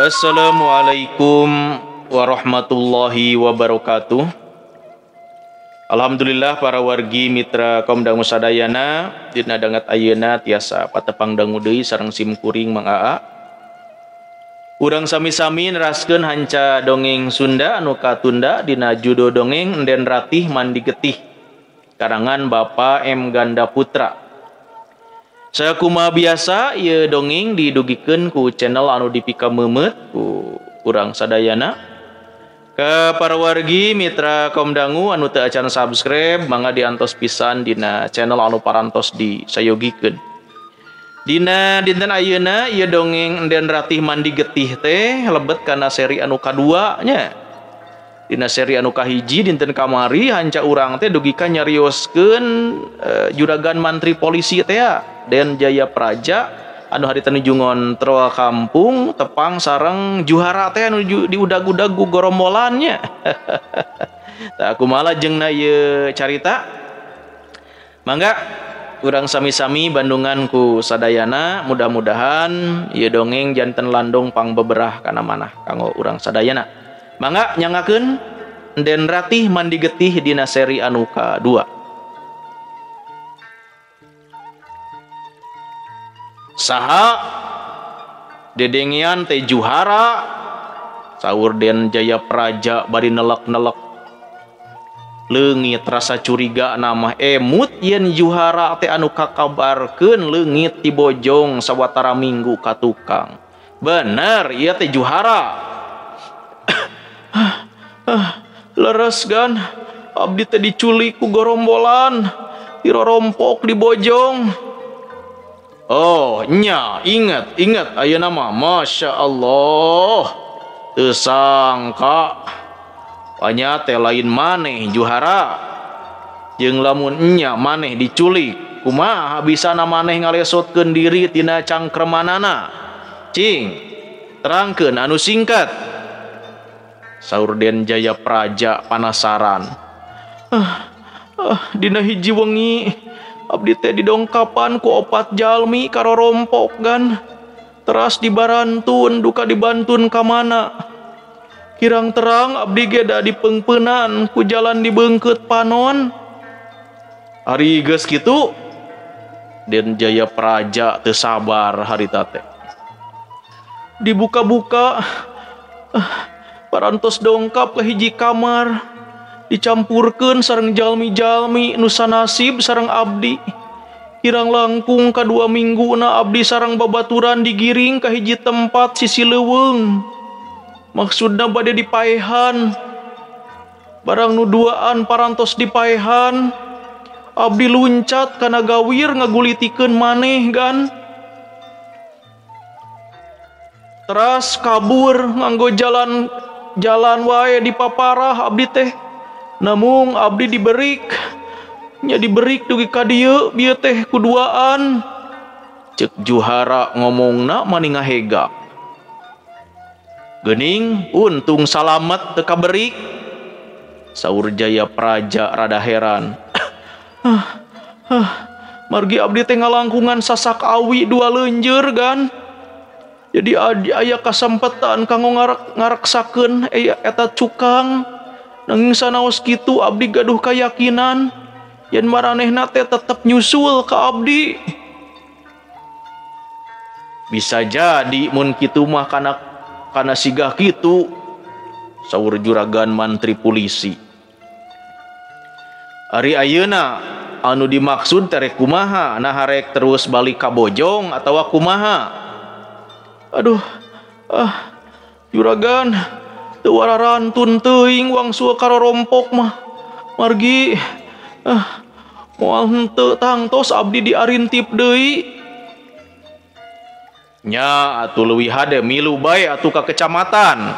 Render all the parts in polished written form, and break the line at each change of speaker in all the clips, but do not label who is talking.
Assalamualaikum warahmatullahi wabarakatuh. Alhamdulillah para wargi mitra kaum dangu sadayana dina dangat ayeuna tiasa patepang dangu deui sareng sim kuring Mang Aa. Urang sami-sami neraskeun hanca dongeng Sunda anu katunda dina judo dongeng Enden Ratih Mandi Getih karangan Bapak M Ganda Putra. Sakumaha biasa ieu dongeng didugikeun ku channel anu dipika meumeut ku urang sadayana. Ka para wargi mitra kaum dangu anu teu acan subscribe mangga diantos pisan dina channel anu parantos disayogikeun. Dina dinten ayeuna ieu dongeng Enden Ratih Mandi Getih teh lebet kana seri anu kadua nya. Dina seri anu kahiji dinten kamari hanca urang teh dugi ka nyarioskeun juragan mantri polisi teh Den Jaya Praja anu harita nujungon troa kampung tepang sareng juhara teh anu diudag-udag ku gorombolannya. Tah kumaha lajengna ieu carita? Mangga urang sami-sami bandungan ku sadayana, mudah-mudahan ieu dongeng janten landung pangbeberah kana manah kanggo urang sadayana. Mangga nyangakeun Enden Ratih Mandi Getih dina seri anu kadua. Saha dedengian teh juhara saur Den Jaya Praja bari nelek-nelek leungit rasa curiga nama emut yen juhara teh anu kakabarkeun leungit ti bojong sawatara minggu ka tukang. Bener ieu teh juhara. Leres gan abdi teh diculik ku gorombolan dirorompok di bojong. Oh nya inget ayeuna mah Masya Allah teu sangka nya teh lain maneh juhara jeung lamun nya maneh diculik kumaha bisana maneh ngalesotkeun diri tina cangkremanana cing terangkeun anu singkat. Saur Den Jaya Praja panasaran. Dina hiji wengi abdi teh didongkapan ku 4 jalmi karorompok gan. Teras dibarantun duka dibantun ka mana. Kirang terang abdi ge da dipeungpeunan ku jalan dibeungkeut panon. Ari geus kitu Den Jaya Praja teu sabar harita teh. Dibuka-buka parantos dongkap ke hiji kamar dicampurkeun sareng jalmi-jalmi nu sanasib sareng abdi. Kirang langkung ka 2 mingguna abdi sareng babaturan digiring ka hiji tempat sisi leuweung. Maksudna bade dipaehan. Barang nu duaan parantos dipaehan, abdi luncat kana gawir ngagulitikeun maneh gan. Teras kabur nganggo jalan wae dipaparah abdi teh. Namung abdi diberik dugi ka dieu bieu teh kuduaan. Ceuk juhara ngomongna mani ngahega. Geuning untung salamet teu kaberik. Saur Jaya Praja rada heran. Margi abdi teh ngalangkungan sasak awi 2 leunjeur gan. Jadi aya kasempetan kanggo ngareksakeun eta cukang. Nanging sanaos kitu abdi gaduh kayakinan yen maranehna teh tetep nyusul ka abdi. Bisa jadi mun kitu mah kana sigah kitu, saur juragan mantri polisi. Ari ayeuna anu dimaksud teh kumaha? Nah harek terus balik ka bojong atawa kumaha? Aduh, juragan teu wararantun teuing wangsul karorompok mah. Margi moal henteu tangtos abdi diarintip deui. Nya atuh leuwih hade milu bae atuh ka kecamatan.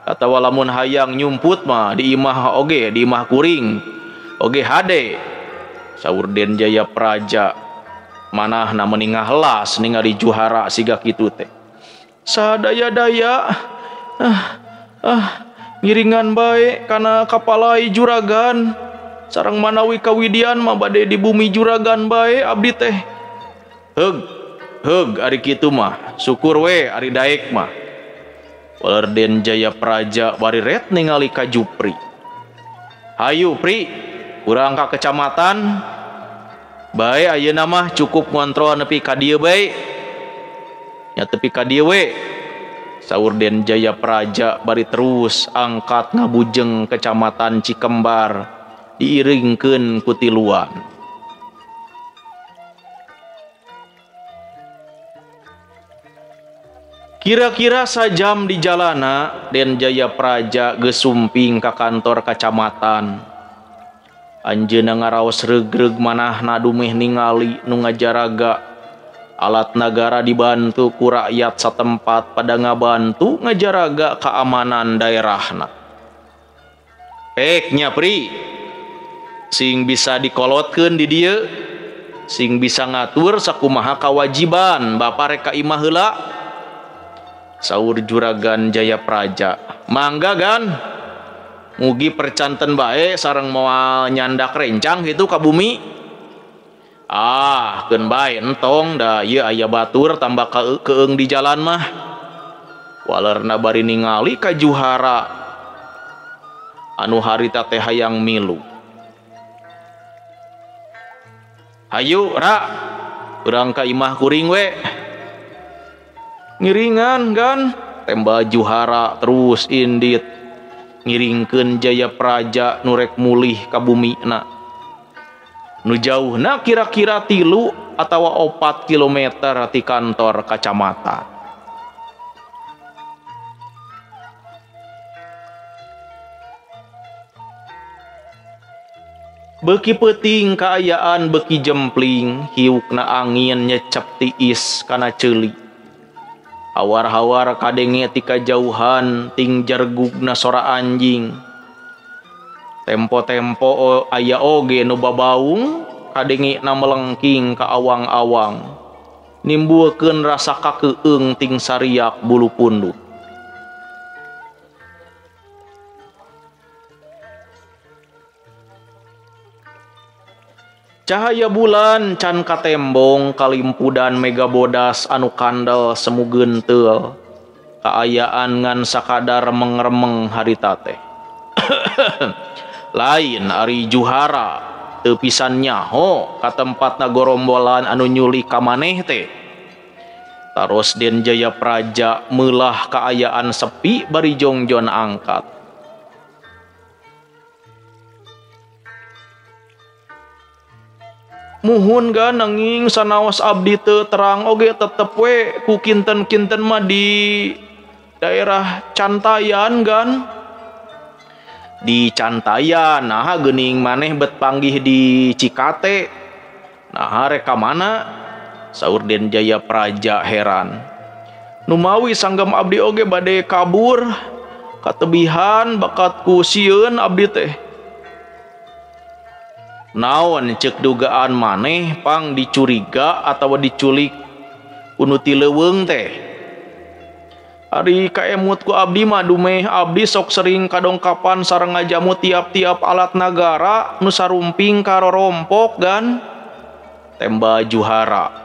Atawa lamun hayang nyumput mah di imah oge, di imah kuring oge hade. Saur Den Jaya Praja manahna meningah helas ningali juhara siga kitu teh. Sadaya-daya ngiringan bae kana kapalai juragan sareng manawi kawidian mah bade di bumi juragan bae abdi teh. Heug ari kitu mah syukur we ari daek mah. Raden Jayapraja bari ret ningali ka Jupri. Hayu Pri, urang ka kecamatan. Bae ayeuna mah cukup ngontrol nepi ka dieu bae. Nya tepi ka dieu we. Saur Den Jayapraja bari terus angkat ngabujeng kecamatan Cikembar diiringkeun ku tiluan. Kira-kira sajam di jalana Den Jayapraja geus sumping ka kantor kacamatan. Anjeunna ngaraos regreg manahna dumeh ningali nu ngajaraga alat nagara dibantu ku rakyat satempat pada ngabantu ngajaraga keamanan daerahna. Peknya Pri, sing bisa dikolotkeun di dieu, sing bisa ngatur sakumaha kawajiban Bapa rek imah heula. Saur Juragan Jayapraja, mangga gan, mugi percanten bae sareng moal nyandak rencang gitu ka bumi. Ah, keun bae entong da ieu aya batur tambah keung di jalan mah. Walerna bari ningali ka Juhara anu harita teh hayang milu. Hayu Ra, urang ka imah kuring we. Ngiringan gan, tembak Juhara terus indit ngiringkeun Jayapraja nurek mulih ka bumina. Nu jauhna kira-kira 3 atawa 4 kilometer ti kantor kacamatan. Beuki peuting kaayaan beuki jempling, hiukna angin nyecep tiis kana ceuli. Hawar-hawar kadenge ti kajauhan ting jargugna sora anjing. Tempo-tempo aya oge nu babaung kadenge na melengking ka awang-awang. Nimbulkeun rasa kakeueung ting sariak bulu punduk. Cahaya bulan can katembong kalimpudan mega bodas anu kandel semu genteul. Kaayaan ngan sakadar remeng-remeng harita teh. Lain ari Juhara teu pisan nyaho ka tempatna gorombolan anu nyuli ka maneh teh. Taros Den Jayapraja meulah kaayaan sepi bari jongjon angkat. Muhun gan nanging sanaos abdi teu terang oge tetep we ku kinten-kinten mah di daerah Cantayan gan. Di Cantayan nah geuning maneh bet panggih di Cikate. Nah rek ka mana? Saur Den Jayapraja heran. Numawi sanggam abdi oge bade kabur katebihan bakat ku sieun abdi teh. Naon cek dugaan maneh pang dicuriga atau diculik unu ti leuweung teh. Ari kaemut ku abdi mah dumeh abdi sok sering kadongkapan sareng ngajamu tiap-tiap alat nagara nu sarumping karorompok gan. Temba Juhara.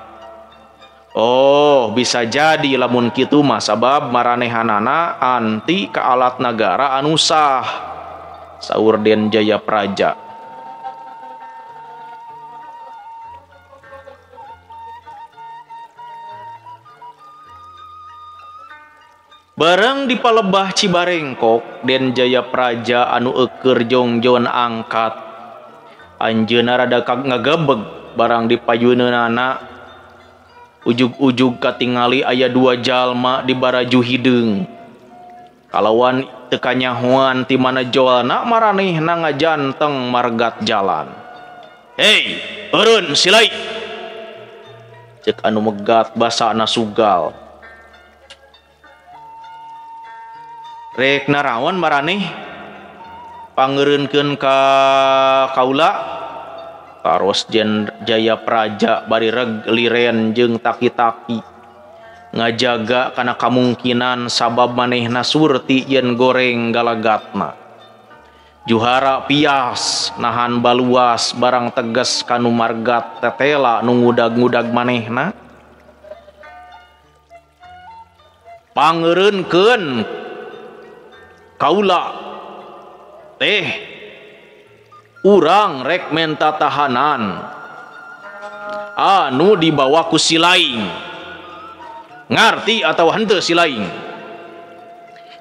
Oh, bisa jadi lamun kitu mah sabab maranehanana anti ka alat nagara anu sah. Saur Den Jayapraja. Bareng di palebah Cibarengkok, Den Jayapraja anu eukeur jongjon angkat. Anjeunna rada ngagebeg barang di payuneunana. Ujug-ujug katingali aya 2 jalma di baraju hideung. Kalawan teu kanyahoan ti mana joalna maranehna ngajanteng margat jalan. "Hei, eureun silai!" Ceuk anu megat basana sugal. Rek naraon maraneh pangeureunkeun ka kaula. Taros Den Jayapraja bari reg liren jeung taki-taki ngajaga kana kamungkinan sabab manehna surti yen goreng galagatna. Juhara pias nahan baluas barang tegas kanu margat tetela nu ngudag-ngudag manehna. Pangeureunkeun kaula teh urang rek menta tahanan anu dibawa ku si laing. Ngarti atau henteu si laing?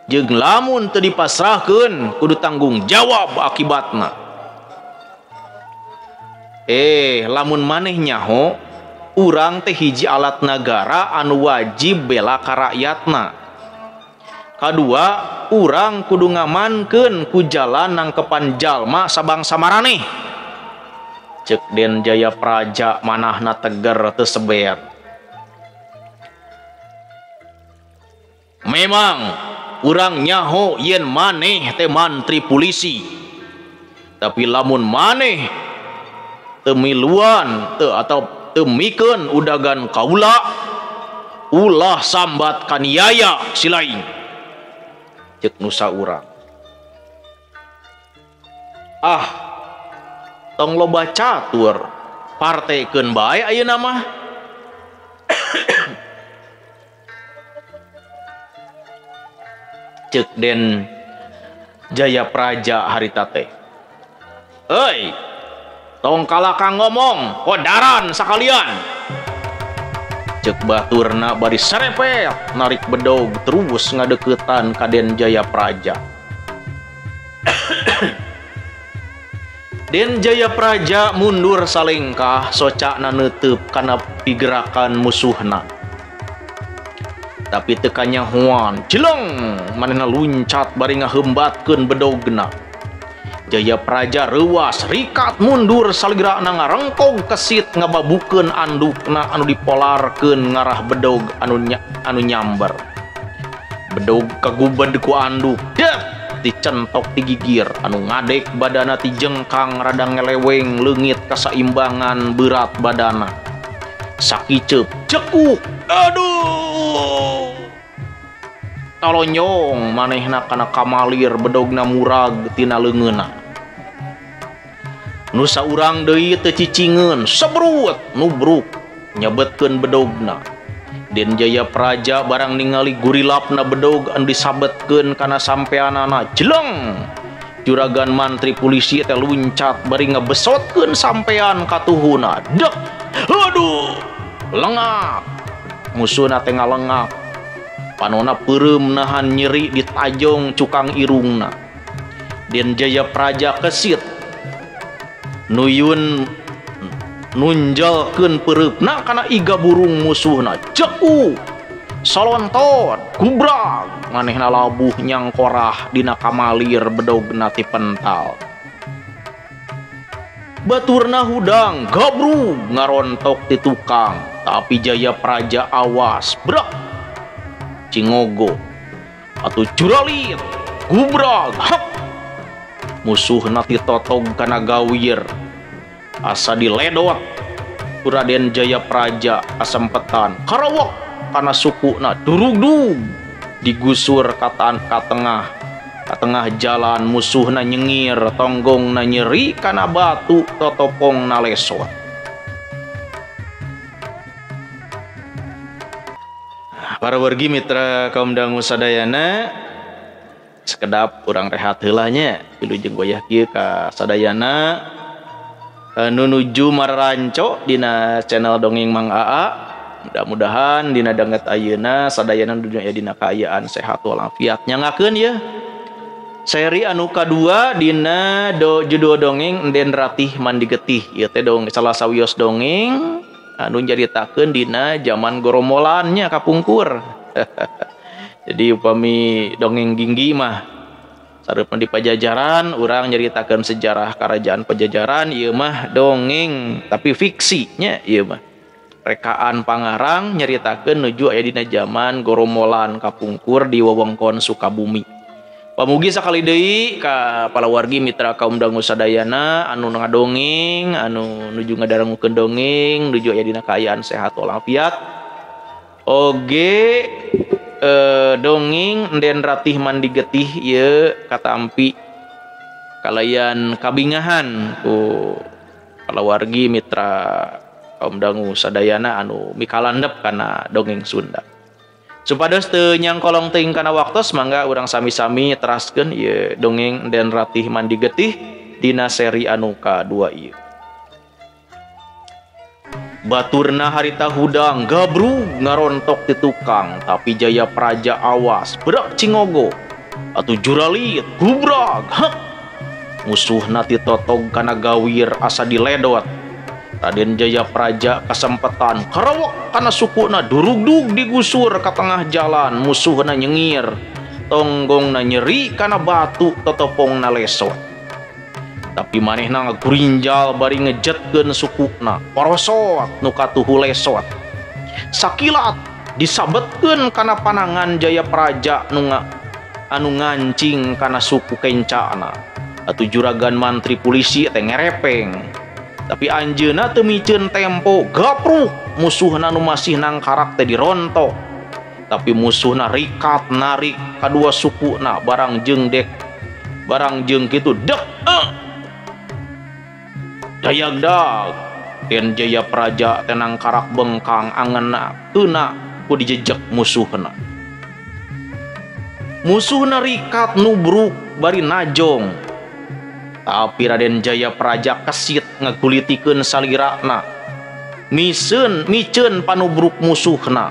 Jeung lamun teu dipasrahkeun kudu tanggung jawab akibatna. Lamun maneh nyaho urang teh hiji alat negara anu wajib bela ka rakyatna. Kadua, urang kudu ngamankeun ku jalan nangkepan jalma sabangsa maraneh. Ceuk Den Jayapraja manahna teger teu seber. Memang urang nyaho yen maneh teh mantri polisi, tapi lamun maneh teu miluan atau teu mikeun udagan kaula, ulah sambat kaniaya si laing. Ceuk nusa urang. Tong loba catur, partekeun bae ayeuna mah. Ceuk Den Jayapraja harita teh. Euy, tong kalakang ngomong, kodaran sakalian. Ceuk baturna bari sarepet narik bedog terus ngadeukeutan ka Den Jayapraja. Den Jayapraja mundur salengkah socana neuteup kana pigerakan musuhna. Tapi teu kanyahoan, jeleng manehna luncat bari ngaheumbatkeun bedogna. Jayapraja reuwas rikat mundur saligrana ngarengkog kesit ngababukeun andukna anu dipolarkeun ngarah bedog anu nyamber. Bedog kagubed ku anduk, dicentok ti gigir anu ngadek badana ti jengkang rada ngeleweng leungit kasaimbangan berat badana. Sakiceup cekuk, aduh, talonyong manehna kana kamalir bedogna murag tina leungeunna. Nu saurang deui teu cicingeun sebrut nubruk nyebetkeun bedogna. Den Jayapraja barang ningali gurilapna bedog anu disabetkeun kana sampeanana, jeleng juragan mantri polisi teh luncat bari ngebesotkeun sampean ka tuhuna. Dek, aduh, lengak. Musuhna teh ngalengak. Panona peureum nahan nyeri di tajong cukang irungna. Den Jayapraja kesit nuyun nunjalkeun peureupna kana iga burung musuhna. Ceku solontot gubrag manehna labuh nyangkorah dina kamalir bedogna ti pental. Baturna hudang gabrug ngarontok ti tukang, tapi Jayapraja awas brak cingogo atuh curalit gubrag hap musuhna ti totog kana gawir asa diledot ku Raden Jayapraja asempetan karawok kana sukuna durugdug digusur ka tengah jalan. Musuhna nyengir tonggongna nyeri kana batu totopongna lesot. Para wargi mitra kaum dangu sadayana, sekedap urang rehat heula nya wilujeng goyah kieu ka sadayana nuju mararanco dina channel dongeng Mang Aa. Mudah-mudahan dina danget ayeuna sadayana dunya aya dina kaayaan sehat walafiat. Nyangakeun ya seri anu kadua dina judul dongeng Enden Ratih Mandi Getih. Ieu teh dong salah sawios dongeng anu nyaritakeun dina zaman goromolannya kapungkur. Jadi upami dongeng Ginggi mah sareupna di Pajajaran urang nyaritakeun sejarah kerajaan Pajajaran, ieu mah dongeng tapi fiksinya ieu mah. Rekaan Pangarang nyaritakeun nuju aya dina zaman goromolan kapungkur di wewengkon Sukabumi. Pamugi sakali deui ka palawargi mitra kaum dangu sadayana anu ngadongeng, anu nuju ngadarengukeun dongeng, nuju aya dina kaayaan sehat walafiat. Oge dongeng Enden Ratih Mandi Getih ieu katampi kalayan kabingahan ku palawargi mitra kaum dangu sadayana anu mikalandep kana dongeng Sunda. Supados teu nyangkolong teuing kana waktos mangga urang sami-sami teraskeun ieu dongeng Den Ratih Mandi Getih dina seri anu ka-2 ieu. Baturna harita hudang gabrug ngarontok ti tukang tapi Jaya Praja awas berak cingogo atuh juralit gubrag hek musuhna ti totog kana gawir asa diledot. Raden Jaya Praja kasempetan karawak kana sukuna durugdug digusur ka tengah jalan musuhna nyengir tonggongna nyeri kana batu totopongna lesot. Tapi manehna ngagurinjal bari ngejetkeun sukuna porosot nu katuhu lesot. Sakilat disabetkeun kana panangan Jaya Praja anu ngancing kana suku kencana. Atuh juragan mantri polisi teh ngerepeng. Tapi anjeunna teu miceun tempo gapruk musuhna nu masih nangkarak teh dirontok. Tapi musuhna rikat narik kadua sukuna barang jeung kitu dek dayagdag Den Jaya Praja teh nangkarak bengkang angeunna keuna ku dijejek musuhna. Musuhna rikat nubruk bari najong. Tapi Raden Jaya Praja kesit ngagulitikeun salirana. Miceun panubruk musuhna.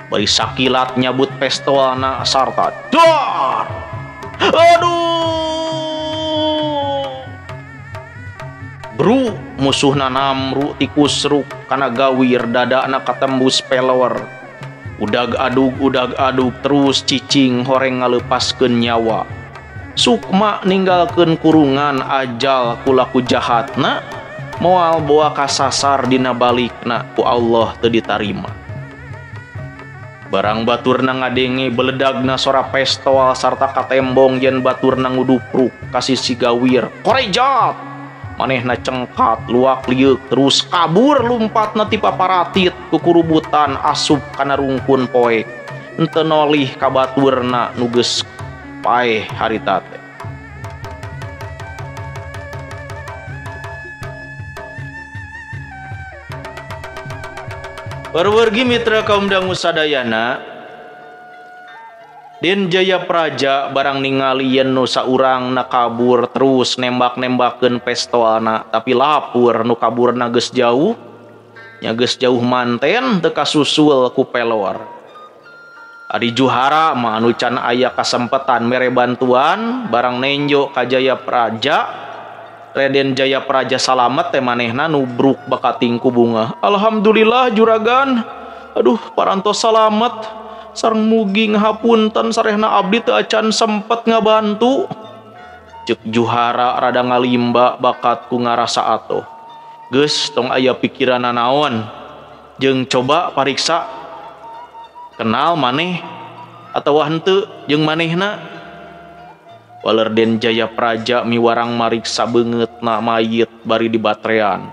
Bari sakilat nyabut pistolna sarta dar. Aduh. Bru musuhna namru ti kusruk kana gawir dadana katembus pelor. Udag adug terus cicing horeng ngalepaskeun nyawa. Sukma ninggalkeun kurungan ajal kulaku jahatna moal boa kasasar dina balikna ku Allah teu ditarima. Barang baturna ngadenge beledagna sora pistol sarta katembong yen baturna ngudupruk kasih si gawir korejat manehna cengkat luak liuk terus kabur lumpatna ti paparatit ku kurubutan asup kana rungkun poek henteu nolih ka baturna nu geus paeh harita teh. Warwargi mitra kaum dangu sadayana, Den Jaya Praja barang ningali yen nu saurang na kabur terus nembak-nembakeun pistolna tapi lapur nu kaburna geus jauh nya geus jauh manten teu kasusul ku pelor. Ari juhara mah anu can aya kasempetan mere bantuan barang nenjo ka Jaya Praja. Raden Jaya Praja salamet teh manehna nubruk bakating ku bunga. Alhamdulillah juragan. Aduh parantos salamet. Sareng mugi ngahapunten sarehna abdi teu acan sempet ngabantu. Ceuk juhara rada ngalimba bakat ku ngarasa atoh. Geus tong aya pikiranna naon? Jeung coba pariksa kenal maneh atawa henteu jeung manehna. Waler Den Jaya Praja miwarang mariksa beungeutna mayit bari dibatrean.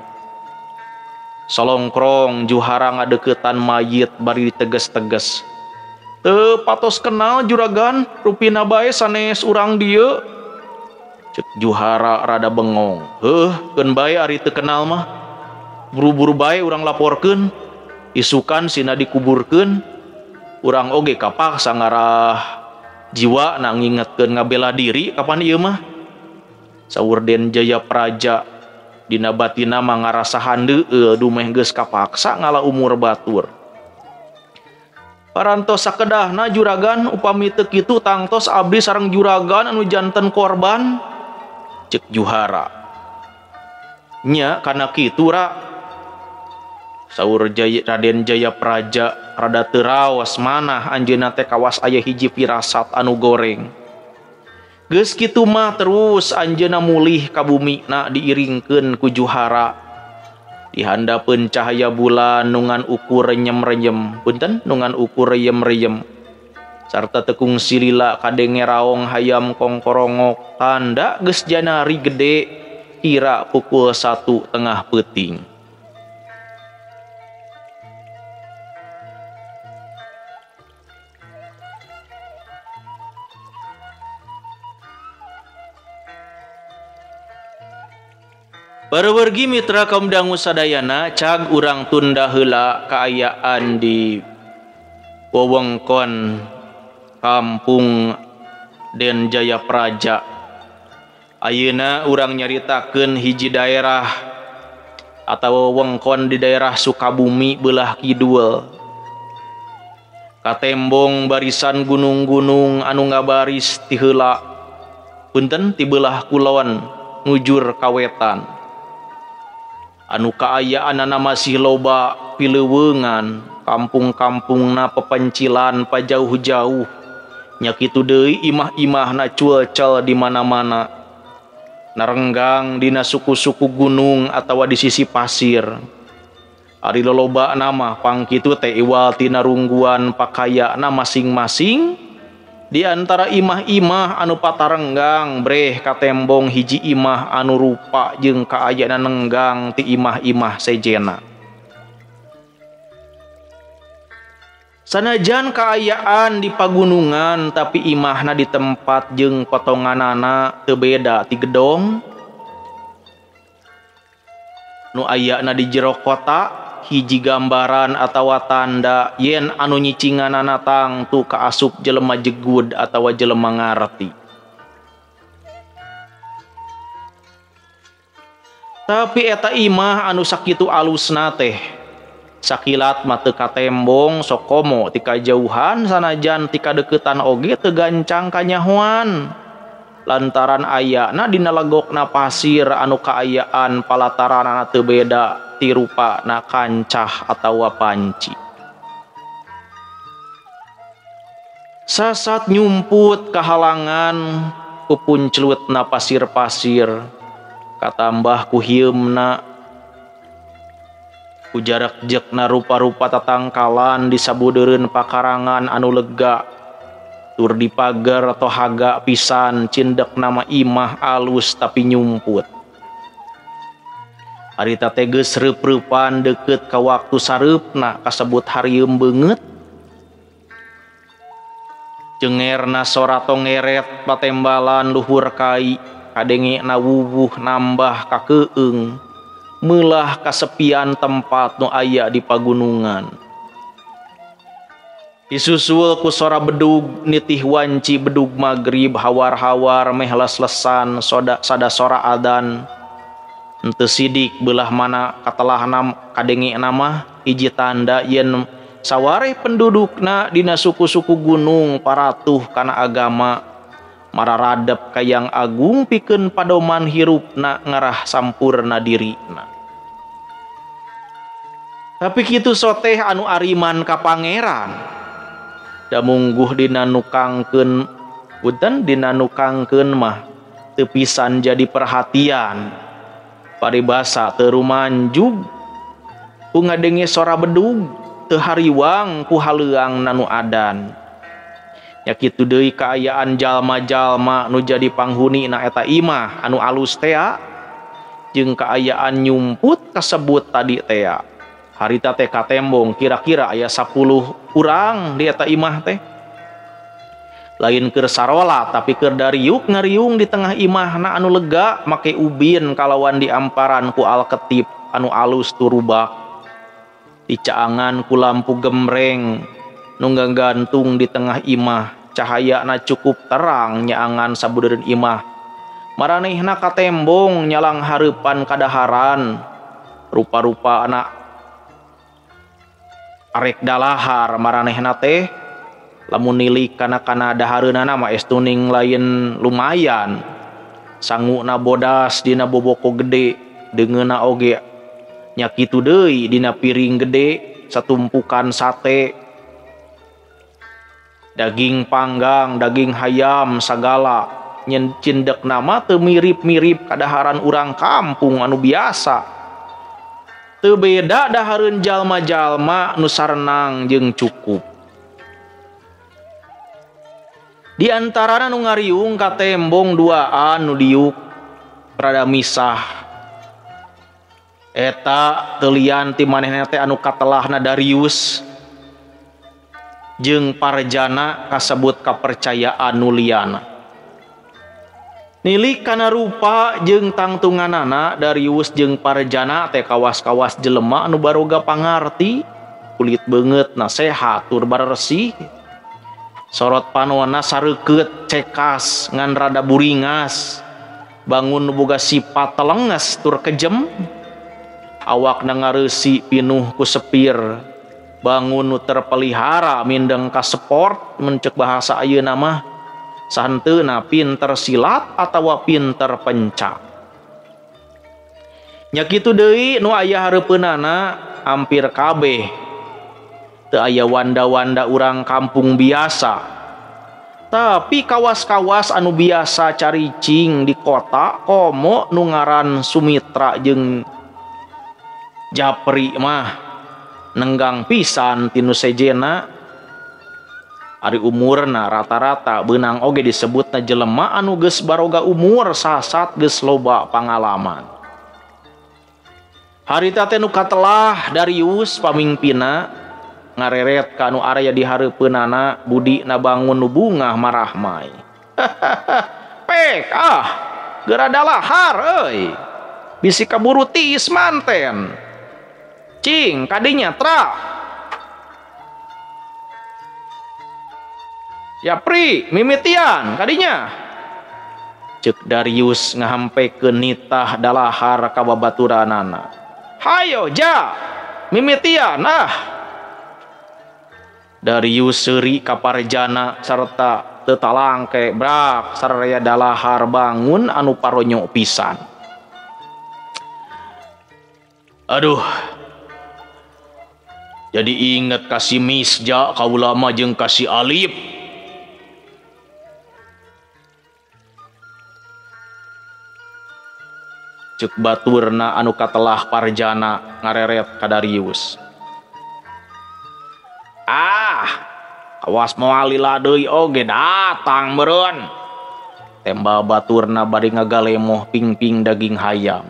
Solongkrong juhara ngadeuketan mayit bari diteges-teges. Teu patos kenal juragan, rupina bae sanes urang dieu. Ceuk juhara rada bengong. Heuh, keun bae ari teu kenal mah. Buru-buru bae urang laporkeun. Isukan sina dikuburkeun. Urang oge kapaksa ngarah jiwa na ngingetkeun ngabela diri kapan ieu mah. Saur Den Jaya Praja dina batina mah ngarasa handeueul dumeh geus kapaksa ngala umur batur. Parantos sakedahna juragan upami teu kitu tangtos abdi sareng juragan anu janten korban. Ceuk juhara. Nya kana kitu ra. Saur Raden Jaya Praja rada teu raos manah anjeunna teh kawas aya hiji firasat anu goreng. Geus kitu mah terus anjeunna mulih ka bumina diiringkeun ku juhara. Dihandapeun cahaya bulan nungan ukur renyem-renyem. Punten nungan ukur reyem-reyem. Sarta tekung silila kadenge raong hayam kongkorongok tanda geus janari gede kira pukul 1 tengah peuting. Warwargi mitra kaum dangu sadayana cag urang tunda heula kaayaan di wewengkon Kampung Den Jaya Praja. Ayeuna urang nyaritakeun hiji daerah atau wewengkon di daerah Sukabumi belah kidul. Katembong barisan gunung-gunung anu ngabaris ti heula, punten ti belah kulon ngujur kawetan. Anu kaayaanana masih loba pileuweungan, kampung-kampungna pepencilan pajauh-jauh. Nya kitu deui imah-imahna cuel-cel di mana-mana. Narenggang dina suku-suku gunung atawa di sisi pasir. Ari loloba nama pangkitu teh iwal tina rungguan pakayana masing-masing. Di antara imah-imah anu patarenggang breh katembong hiji imah anu rupa jeung kaayana nenggang ti imah-imah sejena. Sanajan kaayaan di pagunungan tapi imahna di tempat jeung potonganana teu beda ti gedong. Nu ayana di jero kota hiji gambaran atawa tanda yen anu nyicinganana tangtu kaasup jelema jegud atawa jelema ngarti. Tapi eta imah anu sakitu alusna teh sakilat mah teu katembong sok komo ti kajauhan sanajan ti kadeuketan oge teu gancang kanyahoan. Lantaran ayana dina legokna pasir anu kaayaan palataranana teu beda ti rupana kancah atawa panci. Sasat nyumput kahalangan pupunclutna pasir-pasir katambah ku hieumna ku jarak jekna rupa-rupa tatangkalan di sabudeureun pakarangan anu lega. Tur di pagar atau haga pisan cindek nama imah alus tapi nyumput. Harita teh geus reup-reupan deukeut ka waktu sareupna kasebut harieum beungeut. Cengerna sora tongeret patembalan luhur kai kadengena wuwuh nambah kakeueung meulah kasepian tempat nu aya di pagunungan. Disusul ku sora bedug nitih wanci bedug magrib hawar-hawar meh les-lesan sada sora adan. Henteu sidik belah mana katelahna kadengena mah hiji tanda yen sawareh pendudukna dina suku-suku gunung paratuh kana agama mararadep ka yang agung pikeun padoman hirupna ngarah sampurna dirina. Tapi kitu soteh anu ariman ka pangeran. Da mungguh dina nukangkeun punten dina nukangkeun mah teu pisan jadi perhatian. Paribasa teu rumanjug ku ngadenge sora bedug teu hariwang ku haleuangna nu adan. Nya kitu deui kaayaan jalma-jalma nu jadi panghunina eta imah anu alus tea jeung kaayaan nyumput kasebut tadi tea. Harita teh katembong kira-kira aya 10 urang di eta imah teh. Lain keur sarola tapi keur dariuk ngariung di tengah imahna anu lega make ubin kalawan diamparan ku alketip anu alus turubak. Dicaangan ku lampu gemreng nu gantung di tengah imah cahayana cukup terang nyaangan sabudeureun imah. Maranehna katembong nyalang hareupan kadaharan rupa-rupa anak arek dalahar maranehna teh lamun nilik kana dahareunana mah estuning lain lumayan sanguna bodas dina boboko gede deungeuna oge nya kitu deui dina piring gede satumpukan sate daging panggang daging hayam sagala nyen cindekna mah teu mirip-mirip kadaharan urang kampung anu biasa. Teu beda dahareun jalma-jalma nu sarenang jeung cukup. Di antarana nu ngariung katembong duaan nu diuk rada misah. Eta teu lian ti manehna teh anu katelahna Darius jeung Parjana kasebut kapercayaan nu liana. Nilik kana rupa jeung tangtunganana Darius jeung Parjana teh kawas-kawas jelema anu baroga pangarti kulit banget na sehat tur baresi. Sorot panoana sareukeut cekas ngan rada buringas. Bangun boga sifat telenges tur kejem. Awakna ngareusi pinuh ku sepir. Bangun nu terpelihara mindeng ka sport mencek bahasa ayeuna mah santeuna pinter silat atawa pinter pencak. Nya kitu deui nu aya hareupeunana hampir kabeh teu aya wanda-wanda urang kampung biasa. Tapi kawas-kawas anu biasa caricing di kota komo nu ngaran Sumitra jeung Japri mah nenggang pisan tinu sejena. Ari umurna rata-rata beunang oge disebutna jelema anu geus baroga umur sasat geus loba pangalaman. Harita teh nu katelah Darius pamingpina ngareret ka anu area di hareupeunana budina bangun nu bungah marahmai. Pek gerada lahar euy. Bisi kaburu tiis manten. Cing kadinya tra. Ya pri mimitian kadinya. Ceuk Darius ngahampekeun nitah dalahar ka babaturanana. Hayo ja mimitian Darius seuri ka Parjana sarta teu talangke brak sararea dalahar bangun anu paronyo pisan. Aduh. Jadi inget kasih Misja kaula mah jeung kasih Alip. Cek baturna anu katelah Parjana ngareret ka Darius. Awas moal lila deui oge datang meureun. Temba baturna bari ngagalemoh ping-ping daging hayam.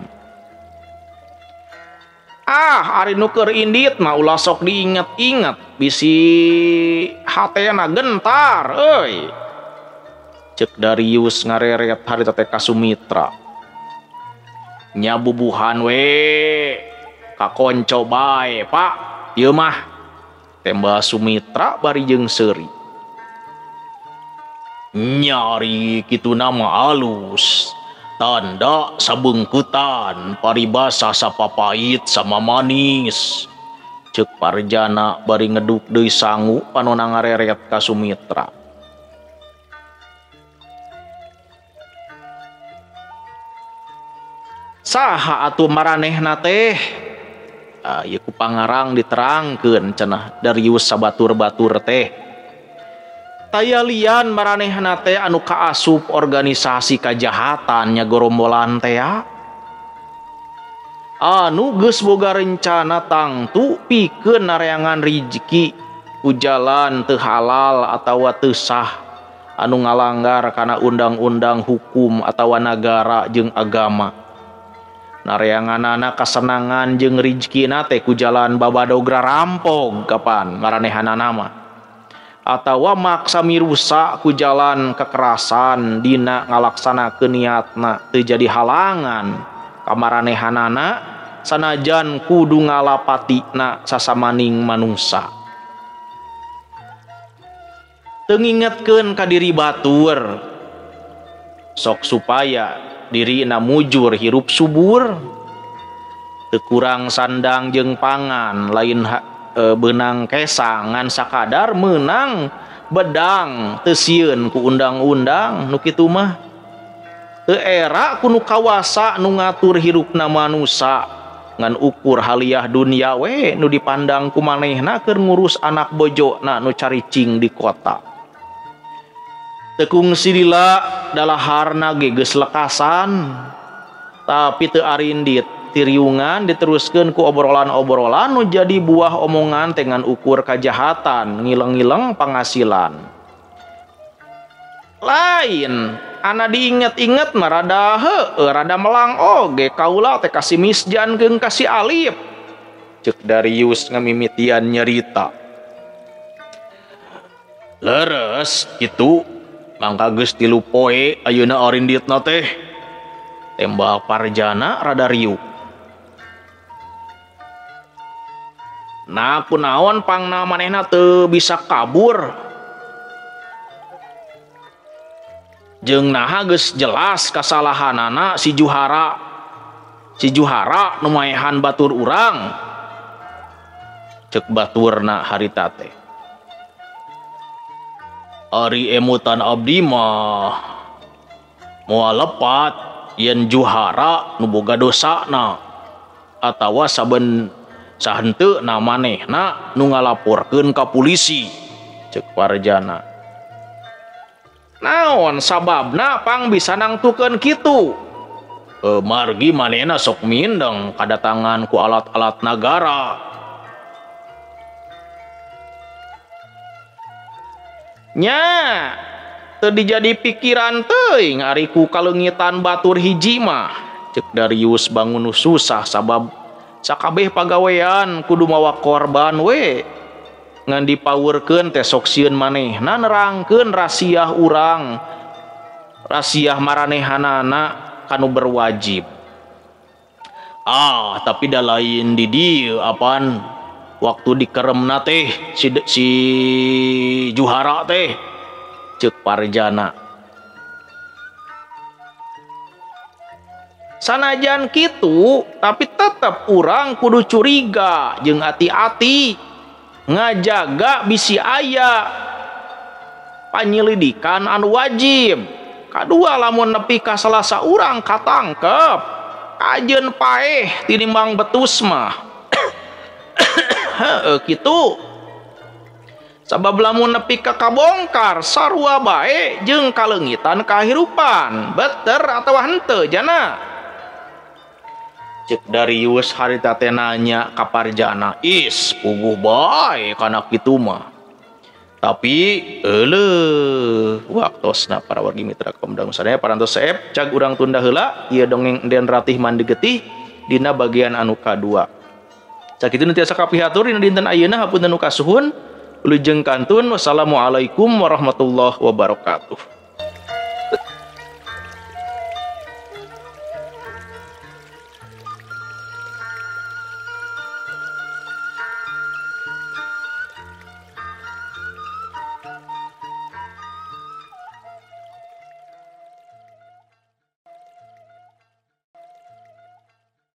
Ari nu keur indit mah ulah sok diinget-inget bisi hatena gentar euy. Cek Darius ngareret harita teh ka Sumitra. Nya bubuhan we kakonco bae Pak ieu mah. Temba Sumitra bari jeung seuri. Nyari kitu nama alus. Tanda sabengkutan paribasa sapapait sama manis. Ceuk Parjana bari ngeduk deui sangu panonna ngareret ka Sumitra. Saha atuh maranehna teh? Ieu ku pangarang diterangkeun cenah Darius sabatur-batur teh. Tayalian maranehna teh anu kaasup organisasi kajahatan nya gorombolan teh anu geus boga rencana tangtu pikeun nareangan rizki ku jalan teu halal atawa teu sah anu ngalanggar kana undang-undang hukum atawa nagara jeung agama. Nareanganana kasenangan jeung rizkina teh ku jalan babadogra rampog kapan maranehanana mah. Atawa maksa mirusak ku jalan kekerasan dina ngalaksanakeun niatna teu jadi halangan ka maranehanana sanajan kudu ngalapatina sasamaning manusa. Teu ngingetkeun ka diri batur sok supaya dirina mujur hirup subur. Teu kurang sandang jeung pangan lain benang kesang ngan sakadar menang bedang teu sieun ku undang-undang nu kitu mah. Teu era ku nu kawasa nu ngatur hirupna manusa ngan ukur haliah dunia we nu dipandang ku manehna keur ngurus anak bojona nu caricing di kota. Tekung silila dalaharna ge geus lekasan tapi teu arindit tiriungan diteruskeun ku obrolan-obrolan nu jadi buah omongan dengan ukur kajahatan ngileng-ngileng pangasilan. Lain ana diinget-inget mah rada rada melang oge kaula teh kasih Misjan jeung kasih Alip. Ceuk Darius ngamimitian nyerita. Leres kitu mangka geus 3 poe ayeuna arinditna teh. Tembak Parjana rada riuk. Nah kunaon pangna manehna teu bisa kabur jeung naha geus jelas kasalahanana si Juhara nu maehan batur urang. Cek baturna harita teh, ari emutan abdi mah moal lepat yen Juhara nu boga dosana atawa saben sahenteu na manehna nu ngalaporkeun ka polisi. Cek Parjana, naon sababna pang bisa nangtukeun kitu? Margi manehna sok mindeng kadatangan ku alat-alat nagara. Nya teu dijadi pikiran teuing ari ku kalengitan batur hiji mah. Cek Darius bangun susah sabab sakabeh pagawean kudu mawa korban we ngan dipaurkeun teh sok sieun manehna nerangkeun rasiah urang, rasiah maranehanana kanu berwajib. Tapi da lain di dieu apaan waktu dikeremna teh si Juhara teh. Cek Parjana, sanajan kitu tapi tetep urang kudu curiga jeung hati-hati ngajaga bisi aya panyelidikan anu wajib. Kadua lamun nepi ka salah saurang katangkep ajeun paeh tinimbang betus mah. Kitu sabab lamun nepi ka kabongkar sarua bae jeung kalengitan kahirupan beter atawa henteu jana. Cek Darius harita teh nanya ka Parjana, puguh bae kana kitu mah. Tapi waktosna para wargi mitra Komdang sadaya parantos saeb cag urang tunda heula ieu dongeng Den Ratih mandi getih dina bagian anu kadua. Sakitu nu tiasa kapihatur dina dinten ayeuna hapunten nu kasuhun. Wilujeng kantun. Wassalamualaikum warahmatullahi wabarakatuh.